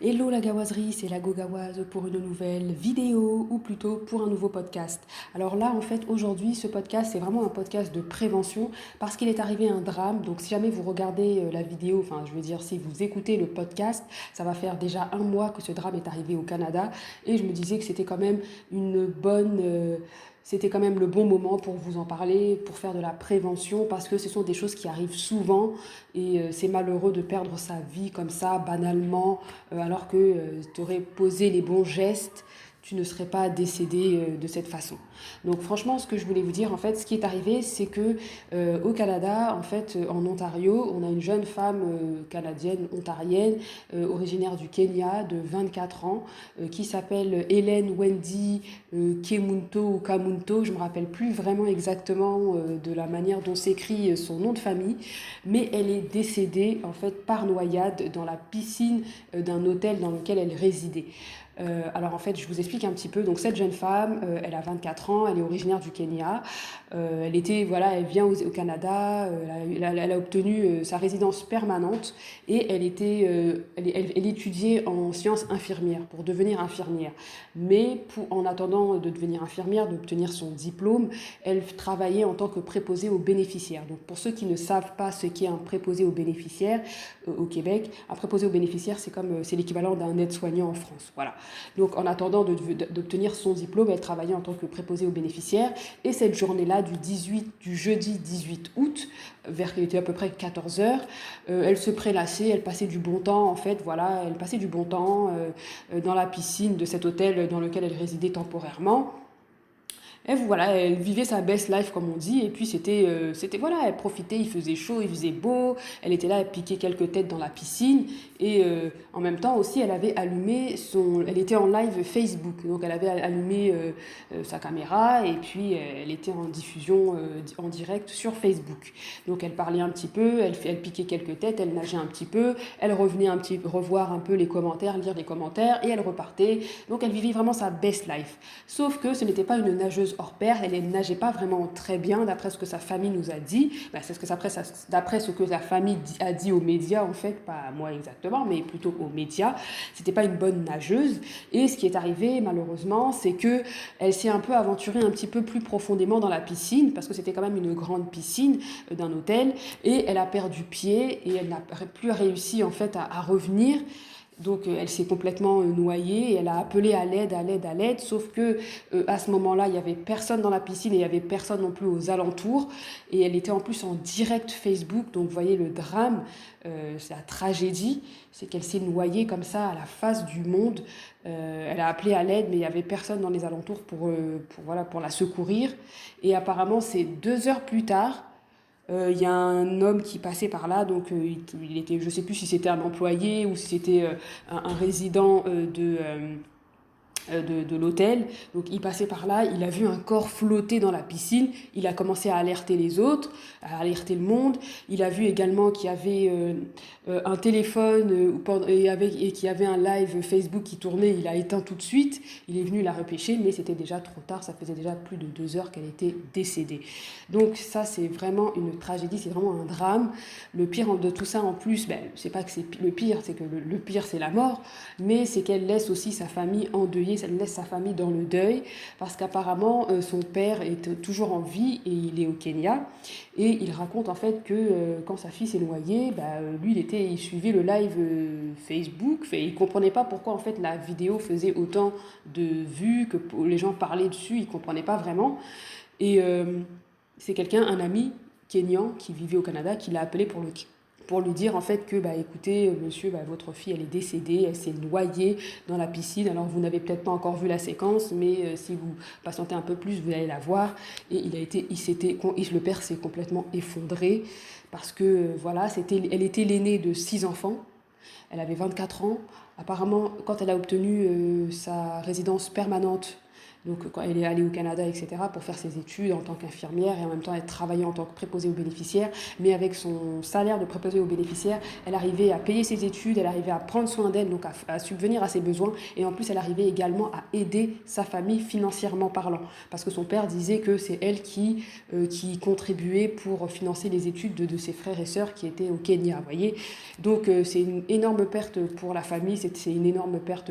Hello la gawazerie, c'est la Gogawaz pour une nouvelle vidéo ou plutôt pour un nouveau podcast. Alors là en fait aujourd'hui ce podcast c'est vraiment un podcast de prévention parce qu'il est arrivé un drame. Donc si jamais vous regardez la vidéo, enfin je veux dire si vous écoutez le podcast, ça va faire déjà un mois que ce drame est arrivé au Canada et je me disais que c'était quand même une bonne... c'était quand même le bon moment pour vous en parler, pour faire de la prévention, parce que ce sont des choses qui arrivent souvent et c'est malheureux de perdre sa vie comme ça, banalement, alors que tu aurais posé les bons gestes, tu ne serais pas décédé de cette façon. Donc franchement, ce que je voulais vous dire, en fait, ce qui est arrivé, c'est que au Canada, en fait, en Ontario, on a une jeune femme canadienne, ontarienne, originaire du Kenya, de 24 ans, qui s'appelle Hélène Wendy Kemunto ou Kamunto, je ne me rappelle plus vraiment exactement de la manière dont s'écrit son nom de famille, mais elle est décédée en fait par noyade dans la piscine d'un hôtel dans lequel elle résidait. Alors en fait, je vous explique un petit peu. Donc cette jeune femme, elle a 24 ans, elle est originaire du Kenya. Elle était, voilà, elle vient au Canada. Elle a obtenu sa résidence permanente et elle étudiait en sciences infirmières pour devenir infirmière. Mais en attendant de devenir infirmière, d'obtenir son diplôme, elle travaillait en tant que préposée aux bénéficiaires. Donc pour ceux qui ne savent pas ce qu'est un préposé aux bénéficiaires au Québec, un préposé aux bénéficiaires, c'est l'équivalent d'un aide-soignant en France. Voilà. Donc en attendant d'obtenir son diplôme, elle travaillait en tant que préposée aux bénéficiaires. Et cette journée-là, du jeudi 18 août, vers qu'il était à peu près 14 heures, elle se prélassait, elle passait du bon temps, en fait, voilà, elle passait du bon temps dans la piscine de cet hôtel dans lequel elle résidait temporairement. Et voilà, elle vivait sa best life comme on dit, et puis c'était voilà, elle profitait, il faisait chaud, il faisait beau, elle était là, elle piquait quelques têtes dans la piscine, et en même temps aussi, elle était en live Facebook, donc elle avait allumé sa caméra, et puis elle était en diffusion en direct sur Facebook. Donc elle parlait un petit peu, elle piquait quelques têtes, elle nageait un petit peu, elle revenait revoir un peu les commentaires, lire les commentaires, et elle repartait. Donc elle vivait vraiment sa best life. Sauf que ce n'était pas une nageuse hors pair, elle ne nageait pas vraiment très bien d'après ce que sa famille nous a dit. C'est d'après ce que sa famille a dit aux médias, en fait, pas à moi exactement, mais plutôt aux médias. C'était pas une bonne nageuse. Et ce qui est arrivé, malheureusement, c'est que elle s'est un peu aventurée un petit peu plus profondément dans la piscine, parce que c'était quand même une grande piscine d'un hôtel, et elle a perdu pied et elle n'a plus réussi en fait à revenir. Donc elle s'est complètement noyée et elle a appelé à l'aide, à l'aide, à l'aide, sauf que à ce moment-là, il n'y avait personne dans la piscine et il n'y avait personne non plus aux alentours. Et elle était en plus en direct Facebook, donc vous voyez le drame, c'est la tragédie, c'est qu'elle s'est noyée comme ça à la face du monde. Elle a appelé à l'aide, mais il n'y avait personne dans les alentours voilà, pour la secourir. Et apparemment, c'est 2 heures plus tard, il y a un homme qui passait par là, donc il était, je ne sais plus si c'était un employé ou si c'était un résident de l'hôtel. Donc il passait par là, il a vu un corps flotter dans la piscine, il a commencé à alerter les autres, à alerter le monde. Il a vu également qu'il y avait un téléphone et qu'il y avait un live Facebook qui tournait, il a éteint tout de suite, il est venu la repêcher, mais c'était déjà trop tard, ça faisait déjà plus de 2 heures qu'elle était décédée. Donc ça c'est vraiment une tragédie, c'est vraiment un drame. Le pire de tout ça en plus, c'est pas que c'est le pire, c'est que le pire c'est la mort, mais c'est qu'elle laisse aussi sa famille endeuillée, elle laisse sa famille dans le deuil, parce qu'apparemment son père est toujours en vie et il est au Kenya, et il raconte en fait que quand sa fille s'est noyée, lui il suivait le live Facebook, et il comprenait pas pourquoi en fait la vidéo faisait autant de vues, que les gens parlaient dessus, il comprenait pas vraiment, et c'est un ami kényan qui vivait au Canada, qui l'a appelé pour lui dire en fait que écoutez monsieur, votre fille elle est décédée, elle s'est noyée dans la piscine. Alors vous n'avez peut-être pas encore vu la séquence, mais si vous patientez un peu plus vous allez la voir. Et le père s'est complètement effondré parce que voilà, elle était l'aînée de 6 enfants, elle avait 24 ans. Apparemment quand elle a obtenu sa résidence permanente, donc quand elle est allée au Canada, etc., pour faire ses études en tant qu'infirmière et en même temps elle travaillait en tant que préposée aux bénéficiaires. Mais avec son salaire de préposée aux bénéficiaires, elle arrivait à payer ses études, elle arrivait à prendre soin d'elle, donc à subvenir à ses besoins. Et en plus, elle arrivait également à aider sa famille financièrement parlant. Parce que son père disait que c'est elle qui contribuait pour financer les études de ses frères et sœurs qui étaient au Kenya, vous voyez. Donc c'est une énorme perte pour la famille, c'est une énorme perte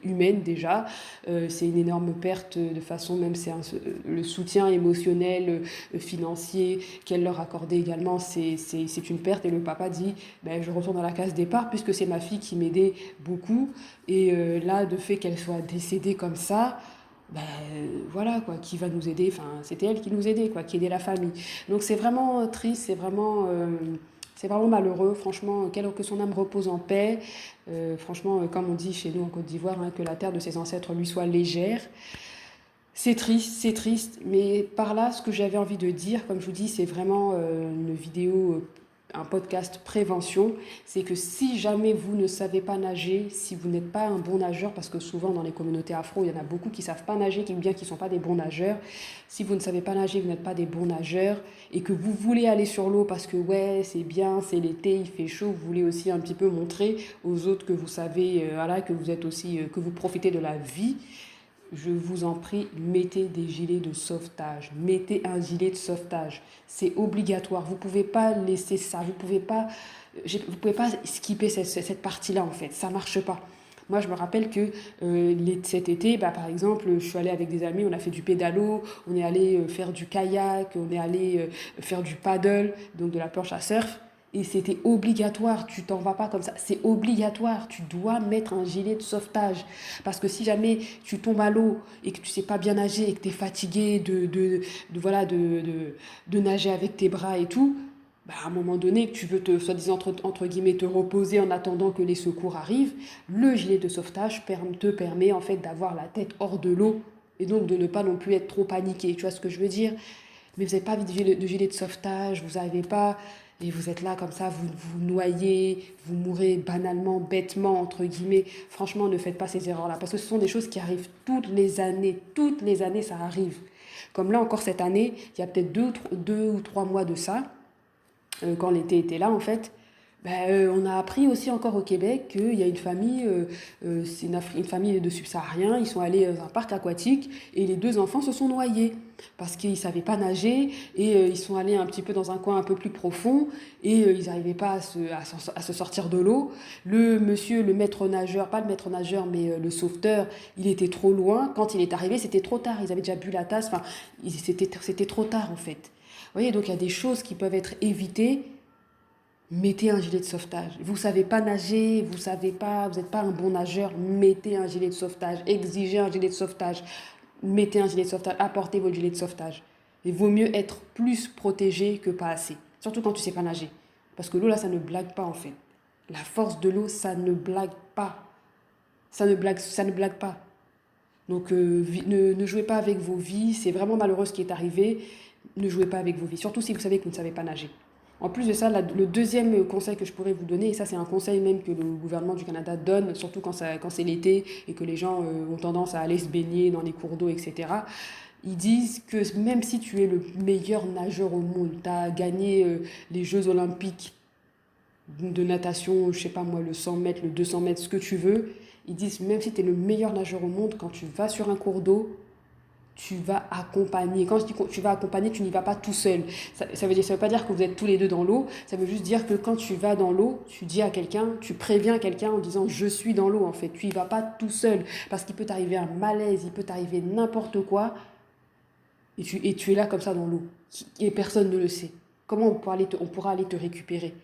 humaine déjà, c'est une énorme perte de façon, même le soutien émotionnel, financier qu'elle leur accordait également, c'est une perte. Et le papa dit, ben, je retourne à la case départ puisque c'est ma fille qui m'aidait beaucoup. Et là, de fait qu'elle soit décédée comme ça, ben, voilà quoi, qui va nous aider, enfin c'était elle qui nous aidait quoi, qui aidait la famille. Donc c'est vraiment triste, c'est vraiment malheureux, franchement, que son âme repose en paix. Franchement, comme on dit chez nous en Côte d'Ivoire, hein, que la terre de ses ancêtres lui soit légère. C'est triste, mais par là, ce que j'avais envie de dire, comme je vous dis, c'est vraiment une vidéo, un podcast prévention. C'est que si jamais vous ne savez pas nager, si vous n'êtes pas un bon nageur, parce que souvent dans les communautés afro, il y en a beaucoup qui ne savent pas nager, qui ne sont pas des bons nageurs. Si vous ne savez pas nager, vous n'êtes pas des bons nageurs, et que vous voulez aller sur l'eau parce que ouais, c'est bien, c'est l'été, il fait chaud, vous voulez aussi un petit peu montrer aux autres que vous savez, voilà, que vous êtes aussi, que vous profitez de la vie. Je vous en prie, mettez des gilets de sauvetage. Mettez un gilet de sauvetage. C'est obligatoire. Vous ne pouvez pas laisser ça. Vous pouvez pas skipper cette partie-là, en fait. Ça ne marche pas. Moi, je me rappelle que cet été, bah, par exemple, je suis allée avec des amis, on a fait du pédalo, on est allé faire du kayak, on est allé faire du paddle, donc de la planche à surf. Et c'était obligatoire, tu t'en vas pas comme ça, c'est obligatoire, tu dois mettre un gilet de sauvetage. Parce que si jamais tu tombes à l'eau et que tu sais pas bien nager et que tu es fatigué voilà, de nager avec tes bras et tout, bah à un moment donné, que tu veux soi-disant, entre guillemets, te reposer en attendant que les secours arrivent, le gilet de sauvetage te permet en fait d'avoir la tête hors de l'eau et donc de ne pas non plus être trop paniqué. Tu vois ce que je veux dire? Mais vous n'avez pas de gilet de sauvetage, vous n'avez pas... Et vous êtes là comme ça, vous vous noyez, vous mourrez banalement, bêtement, entre guillemets. Franchement, ne faites pas ces erreurs-là, parce que ce sont des choses qui arrivent toutes les années, ça arrive. Comme là encore cette année, il y a peut-être 2 ou 3 mois de ça, quand l'été était là en fait, ben, on a appris aussi encore au Québec qu'il y a une famille, c'est une famille de subsahariens, ils sont allés dans un parc aquatique et les 2 enfants se sont noyés parce qu'ils ne savaient pas nager et ils sont allés un petit peu dans un coin un peu plus profond et ils n'arrivaient pas à se sortir de l'eau. Le monsieur, le maître nageur, pas le maître nageur mais le sauveteur, il était trop loin. Quand il est arrivé, c'était trop tard, ils avaient déjà bu la tasse, enfin, c'était trop tard en fait. Vous voyez, donc il y a des choses qui peuvent être évitées. Mettez un gilet de sauvetage. Vous ne savez pas nager, vous n'êtes pas un bon nageur, mettez un gilet de sauvetage. Exigez un gilet de sauvetage. Mettez un gilet de sauvetage, apportez votre gilet de sauvetage. Il vaut mieux être plus protégé que pas assez. Surtout quand tu ne sais pas nager. Parce que l'eau, là, ça ne blague pas en fait. La force de l'eau, ça ne blague pas. Ça ne blague pas. Donc ne jouez pas avec vos vies. C'est vraiment malheureux ce qui est arrivé. Ne jouez pas avec vos vies. Surtout si vous savez que vous ne savez pas nager. En plus de ça, le deuxième conseil que je pourrais vous donner, et ça c'est un conseil même que le gouvernement du Canada donne, surtout quand c'est l'été et que les gens ont tendance à aller se baigner dans les cours d'eau, etc. Ils disent que même si tu es le meilleur nageur au monde, tu as gagné les Jeux olympiques de natation, je sais pas moi, le 100 mètres, le 200 mètres, ce que tu veux, ils disent même si tu es le meilleur nageur au monde, quand tu vas sur un cours d'eau, tu vas accompagner. Quand je dis tu vas accompagner, tu n'y vas pas tout seul. Ça veut pas dire que vous êtes tous les deux dans l'eau. Ça veut juste dire que quand tu vas dans l'eau, tu dis à quelqu'un, tu préviens quelqu'un en disant je suis dans l'eau en fait. Tu n'y vas pas tout seul parce qu'il peut t'arriver un malaise, il peut t'arriver n'importe quoi et tu es là comme ça dans l'eau et personne ne le sait. Comment on pourra aller te récupérer?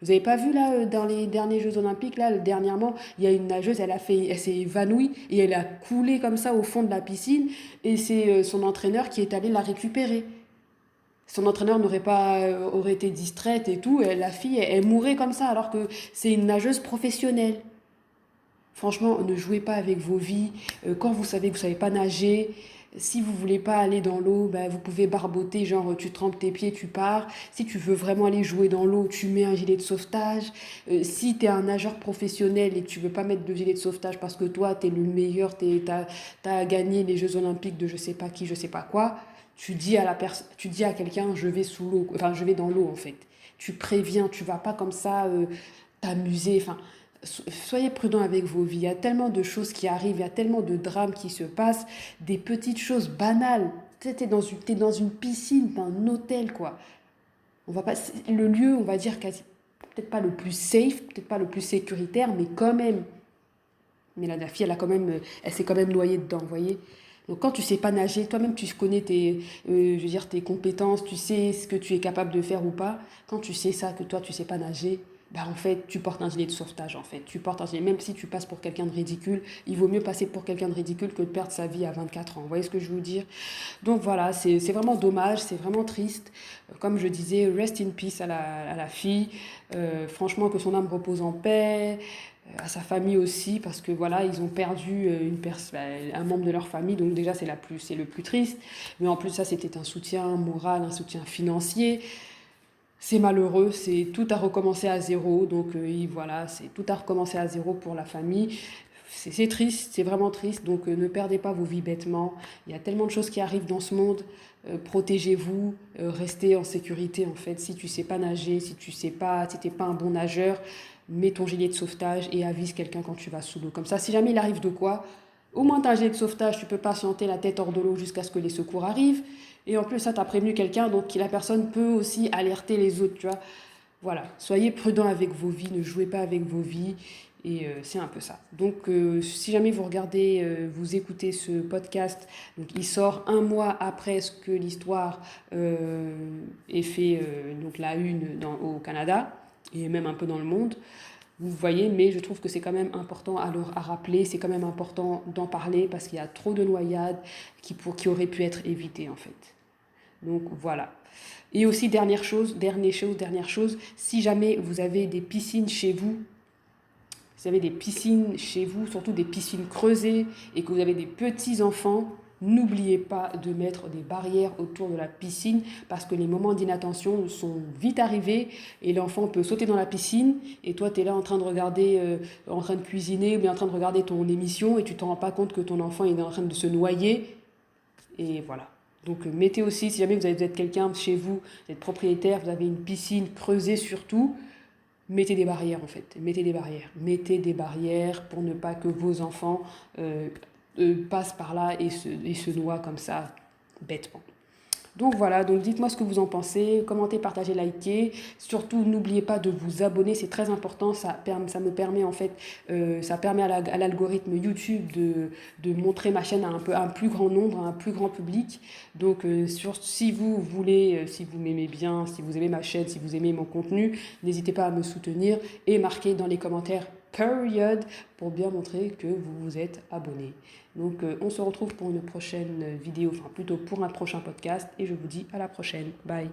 Vous avez pas vu là dans les derniers Jeux Olympiques là dernièrement, il y a une nageuse, elle s'est évanouie et elle a coulé comme ça au fond de la piscine et c'est son entraîneur qui est allé la récupérer. Son entraîneur aurait été distraite et tout, et la fille elle mourait comme ça alors que c'est une nageuse professionnelle. Franchement, ne jouez pas avec vos vies quand vous savez que vous savez pas nager. Si vous voulez pas aller dans l'eau, bah, vous pouvez barboter, genre tu trempes tes pieds, tu pars. Si tu veux vraiment aller jouer dans l'eau, tu mets un gilet de sauvetage. Si tu es un nageur professionnel et que tu veux pas mettre de gilet de sauvetage parce que toi, tu es le meilleur, t'as gagné les Jeux Olympiques de je sais pas qui, je sais pas quoi, tu dis à quelqu'un, je vais sous l'eau, enfin, je vais dans l'eau en fait. Tu préviens, tu vas pas comme ça t'amuser. Enfin, soyez prudents avec vos vies. Il y a tellement de choses qui arrivent, il y a tellement de drames qui se passent, des petites choses banales. Tu sais, t'es dans une piscine, t'es un hôtel, quoi. On va pas, le lieu, on va dire, peut-être pas le plus safe, peut-être pas le plus sécuritaire, mais quand même. Mais la fille, elle s'est quand même noyée dedans, vous voyez. Donc quand tu sais pas nager, toi-même tu connais je veux dire, tes compétences, tu sais ce que tu es capable de faire ou pas. Quand tu sais ça, que toi tu sais pas nager, bah en fait tu portes un gilet de sauvetage en fait. Tu portes un gilet, même si tu passes pour quelqu'un de ridicule, il vaut mieux passer pour quelqu'un de ridicule que de perdre sa vie à 24 ans. Vous voyez ce que je veux dire? Donc voilà, c'est vraiment dommage, c'est vraiment triste. Comme je disais, rest in peace à la fille. Franchement, que son âme repose en paix. À sa famille aussi, parce que voilà, ils ont perdu un membre de leur famille, donc déjà c'est le plus triste. Mais en plus, ça, c'était un soutien moral, un soutien financier. C'est malheureux, c'est tout a recommencé à zéro, donc voilà, c'est tout a recommencé à zéro pour la famille. C'est triste, c'est vraiment triste, donc ne perdez pas vos vies bêtement. Il y a tellement de choses qui arrivent dans ce monde. Protégez-vous, restez en sécurité en fait. Si tu sais pas nager, si t'es pas un bon nageur, mets ton gilet de sauvetage et avise quelqu'un quand tu vas sous l'eau. Comme ça, si jamais il arrive de quoi, au moins t'as un gilet de sauvetage, tu peux patienter la tête hors de l'eau jusqu'à ce que les secours arrivent. Et en plus, ça, t'as prévenu quelqu'un, donc la personne peut aussi alerter les autres, tu vois. Voilà, soyez prudents avec vos vies, ne jouez pas avec vos vies. Et c'est un peu ça. Donc, si jamais vous regardez, vous écoutez ce podcast, donc il sort un mois après ce que l'histoire ait fait donc la une au Canada et même un peu dans le monde. Vous voyez, mais je trouve que c'est quand même important à rappeler, c'est quand même important d'en parler parce qu'il y a trop de noyades qui auraient pu être évitées en fait. Donc voilà. Et aussi, dernière chose, si jamais vous avez des piscines chez vous, si vous avez des piscines chez vous, surtout des piscines creusées, et que vous avez des petits-enfants, n'oubliez pas de mettre des barrières autour de la piscine parce que les moments d'inattention sont vite arrivés et l'enfant peut sauter dans la piscine et toi tu es là en train de regarder, en train de cuisiner ou bien en train de regarder ton émission et tu ne te rends pas compte que ton enfant est en train de se noyer et voilà. Donc mettez aussi, si jamais vous êtes quelqu'un chez vous, vous êtes propriétaire, vous avez une piscine creusée surtout, mettez des barrières en fait. Mettez des barrières pour ne pas que vos enfants passent par là et se noient comme ça, bêtement. Donc voilà, donc dites-moi ce que vous en pensez, commentez, partagez, likez. Surtout, n'oubliez pas de vous abonner, c'est très important. Ça me permet en fait, ça permet à l'algorithme YouTube de montrer ma chaîne à un plus grand nombre, à un plus grand public. Donc si vous voulez, si vous m'aimez bien, si vous aimez ma chaîne, si vous aimez mon contenu, n'hésitez pas à me soutenir et marquez dans les commentaires period pour bien montrer que vous vous êtes abonné. Donc on se retrouve pour une prochaine vidéo, enfin plutôt pour un prochain podcast et je vous dis à la prochaine. Bye.